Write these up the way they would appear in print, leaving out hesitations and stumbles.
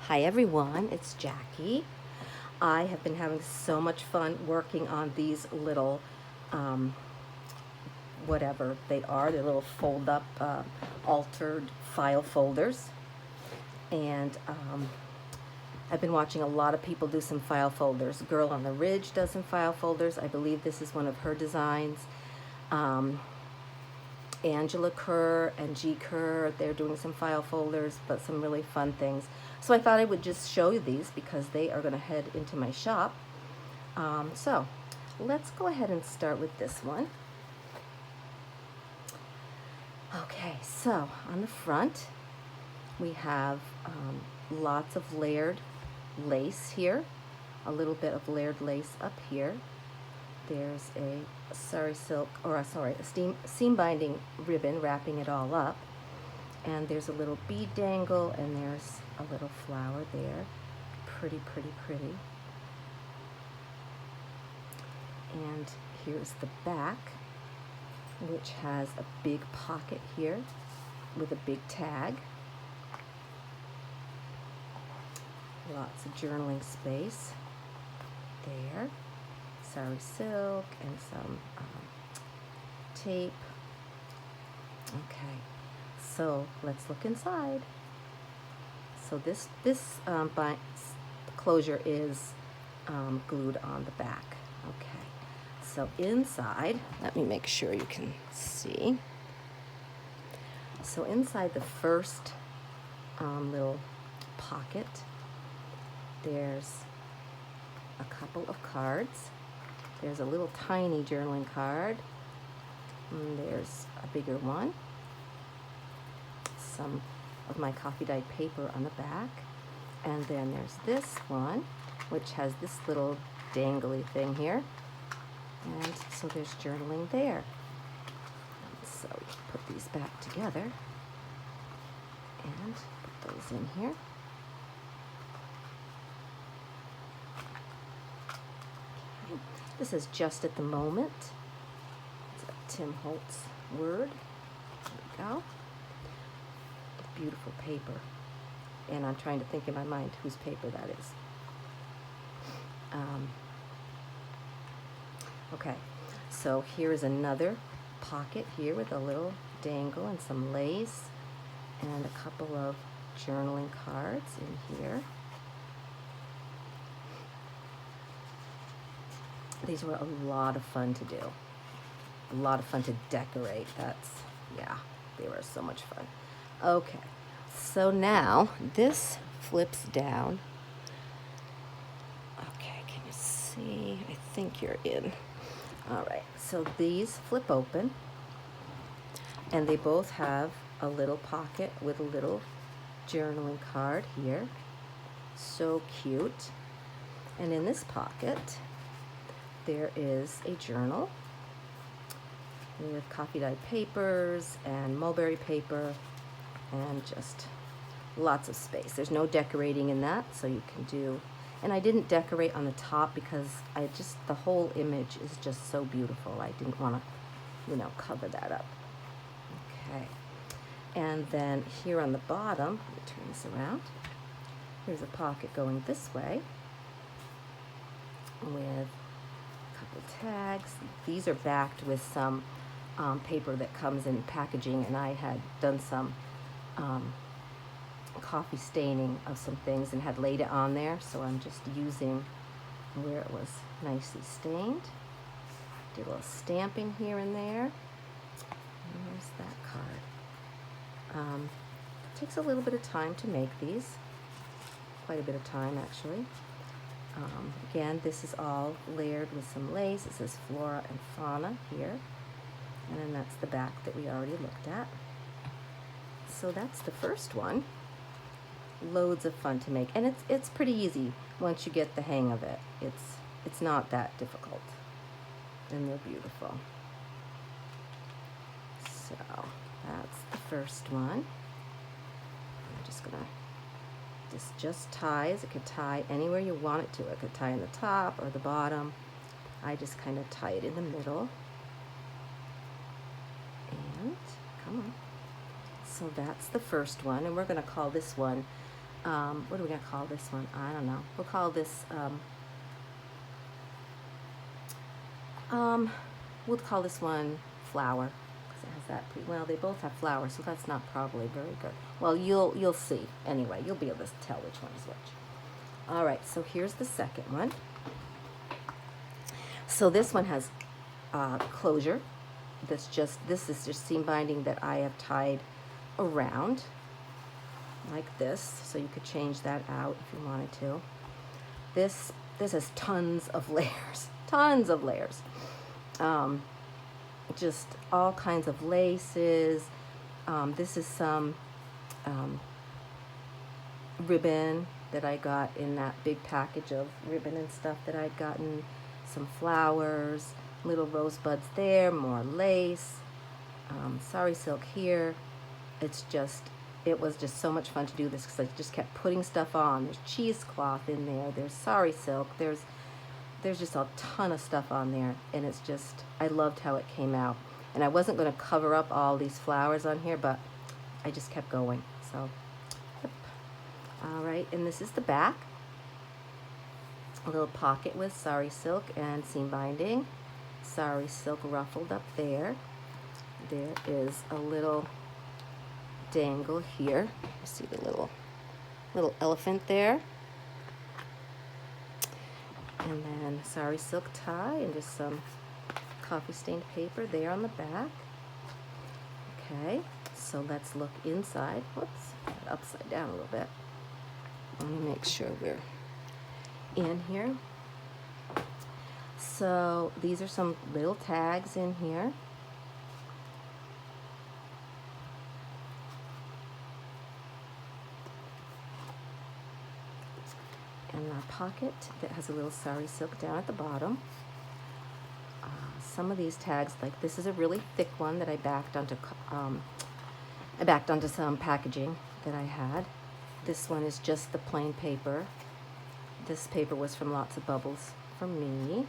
Hi everyone, it's Jackie. I have been having so much fun working on these little, whatever they are, they're little fold-up, altered file folders. And I've been watching a lot of people do some file folders. Girl on the Ridge does some file folders. I believe this is one of her designs. Angela Kerr and G. Kerr, they're doing some file folders, but some really fun things. So I thought I would just show you these because they are going to head into my shop. So let's go ahead and start with this one. Okay, so on the front we have lots of layered lace here, a little bit of layered lace up here. There's a seam binding ribbon wrapping it all up. And there's a little bead dangle, and there's a little flower there. Pretty, pretty, pretty. And here's the back, which has a big pocket here with a big tag. Lots of journaling space there. Sari silk and some tape. Okay, so let's look inside. So this closure is glued on the back. Okay, so inside, let me make sure you can see. So inside the first little pocket, there's a couple of cards. There's a little tiny journaling card, and there's a bigger one, some of my coffee dyed paper on the back, and then there's this one, which has this little dangly thing here, and so there's journaling there. And so we put these back together and put those in here. This is just at the moment. It's a Tim Holtz word. There we go. Beautiful paper. And I'm trying to think in my mind whose paper that is. Okay, so here's another pocket here with a little dangle and some lace and a couple of journaling cards in here. These were a lot of fun to do. A lot of fun to decorate. Yeah, they were so much fun. Okay, so now this flips down. Okay, can you see? I think you're in. All right, so these flip open, and they both have a little pocket with a little journaling card here. So cute. And in this pocket, there is a journal with coffee dyed papers and mulberry paper and just lots of space. There's no decorating in that, so you can do, and I didn't decorate on the top because the whole image is just so beautiful. I didn't want to, cover that up. Okay, and then here on the bottom, let me turn this around. Here's a pocket going this way with tags. These are backed with some paper that comes in packaging, and I had done some coffee staining of some things and had laid it on there, so I'm just using where it was nicely stained. Did a little stamping here and there. And there's that card. It takes a little bit of time to make these, quite a bit of time actually. Again, this is all layered with some lace. It says Flora and Fauna here. And then that's the back that we already looked at. So that's the first one. Loads of fun to make. And it's pretty easy once you get the hang of it. It's not that difficult. And they're beautiful. So that's the first one. I'm just gonna, this just ties. It could tie anywhere you want it to. It could tie in the top or the bottom. I just kind of tie it in the middle. And come on. So that's the first one, and we're going to call this one what are we going to call this one? I don't know. We'll call this, we'll call this one flower, because it has that, well, they both have flowers, so that's not probably very good. Well, you'll see. Anyway, you'll be able to tell which one is which. All right, so here's the second one. So this one has closure. This is just seam binding that I have tied around like this, so you could change that out if you wanted to. This has tons of layers, tons of layers. Just all kinds of laces. This is some ribbon that I got in that big package of ribbon and stuff that I'd gotten. Some flowers, little rosebuds there, more lace, sari silk here. It was just so much fun to do this because I just kept putting stuff on. There's cheesecloth in there, there's sari silk, there's just a ton of stuff on there, and it's just, I loved how it came out. And I wasn't going to cover up all these flowers on here, but I just kept going. So, yep. All right, and this is the back. A little pocket with sari silk and seam binding. Sari silk ruffled up there. There is a little dangle here. You see the little elephant there. And then sari silk tie and just some coffee stained paper there on the back. Okay, so let's look inside. Whoops, upside down a little bit. Let me make sure we're in here. So these are some little tags in here. And our pocket that has a little sari silk down at the bottom. Some of these tags, like this is a really thick one that I backed onto some packaging that I had. This one is just the plain paper. This paper was from Lots of Bubbles for me.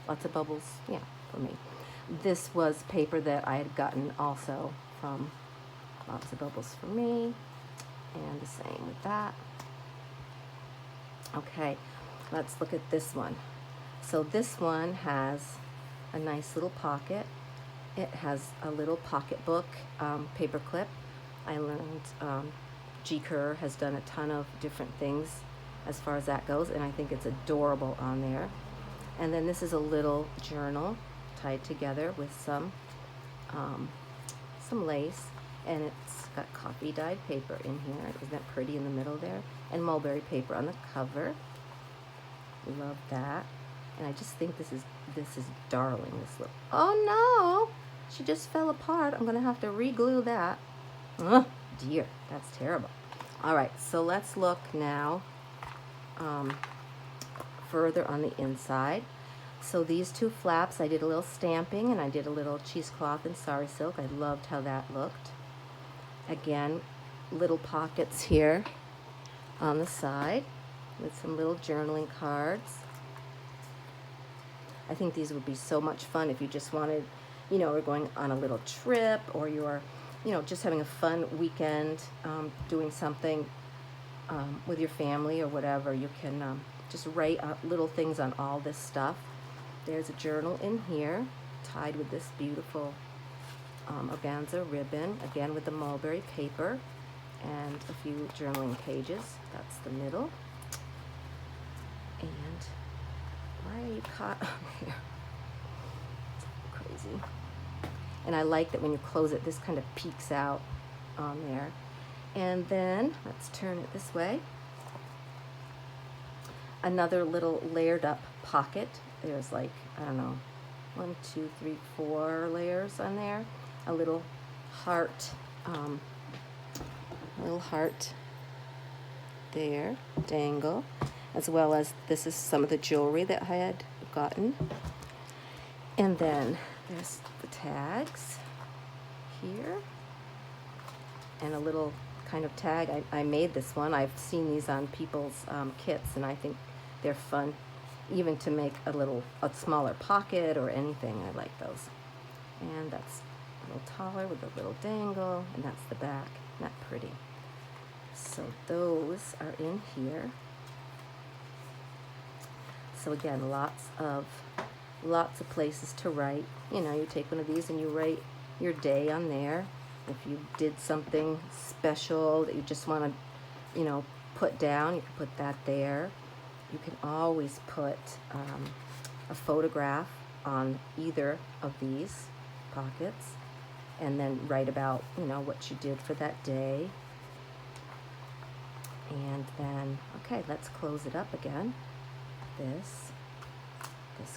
Lots of Bubbles, yeah, for me. This was paper that I had gotten also from Lots of Bubbles for me. And the same with that. Okay, let's look at this one. So this one has a nice little pocket. It has a little pocketbook paper clip. I learned G. Kerr has done a ton of different things as far as that goes, and I think it's adorable on there. And then this is a little journal tied together with some lace, and it's got coffee dyed paper in here. Isn't that pretty in the middle there? And mulberry paper on the cover. Love that. And I just think this is darling. This look. Oh no! She just fell apart. I'm gonna have to re-glue that. Oh dear, that's terrible. All right, so let's look now further on the inside. So these two flaps, I did a little stamping and I did a little cheesecloth and sari silk. I loved how that looked. Again, little pockets here on the side with some little journaling cards. I think these would be so much fun if you just wanted, you know, we're going on a little trip, or you're, you know, just having a fun weekend, doing something with your family or whatever. You can just write little things on all this stuff. There's a journal in here tied with this beautiful organza ribbon, again with the mulberry paper, and a few journaling pages. That's the middle. And why are you caught on here? It's crazy. And I like that when you close it, this kind of peeks out on there. And then, let's turn it this way. Another little layered up pocket. There's like, I don't know, 1, 2, 3, 4 layers on there. A little heart there, dangle, as well as this is some of the jewelry that I had gotten. And then there's the tags here, and a little kind of tag. I made this one. I've seen these on people's kits, and I think they're fun, even to make a smaller pocket or anything. I like those. And that's a little taller with a little dangle, and that's the back. Isn't that pretty? So those are in here. So again, lots of places to write. You know, you take one of these and you write your day on there. If you did something special that you just want to, you know, put down, you can put that there. You can always put a photograph on either of these pockets and then write about, you know, what you did for that day. And then, okay, let's close it up again. This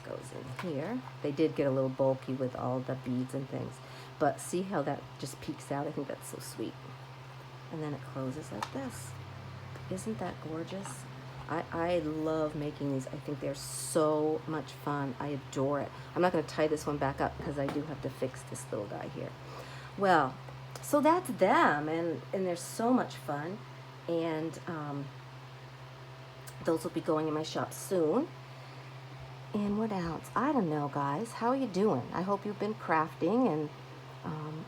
goes in here. They did get a little bulky with all the beads and things, but see how that just peeks out? I think that's so sweet. And then it closes like this. Isn't that gorgeous? I love making these. I think they're so much fun. I adore it. I'm not going to tie this one back up because I do have to fix this little guy here. Well, so that's them, and they're so much fun. And those will be going in my shop soon. And what else? I don't know, guys. How are you doing? I hope you've been crafting, and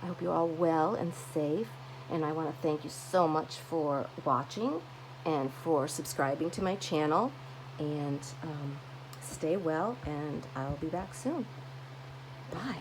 I hope you're all well and safe. And I want to thank you so much for watching and for subscribing to my channel. And stay well, and I'll be back soon. Bye.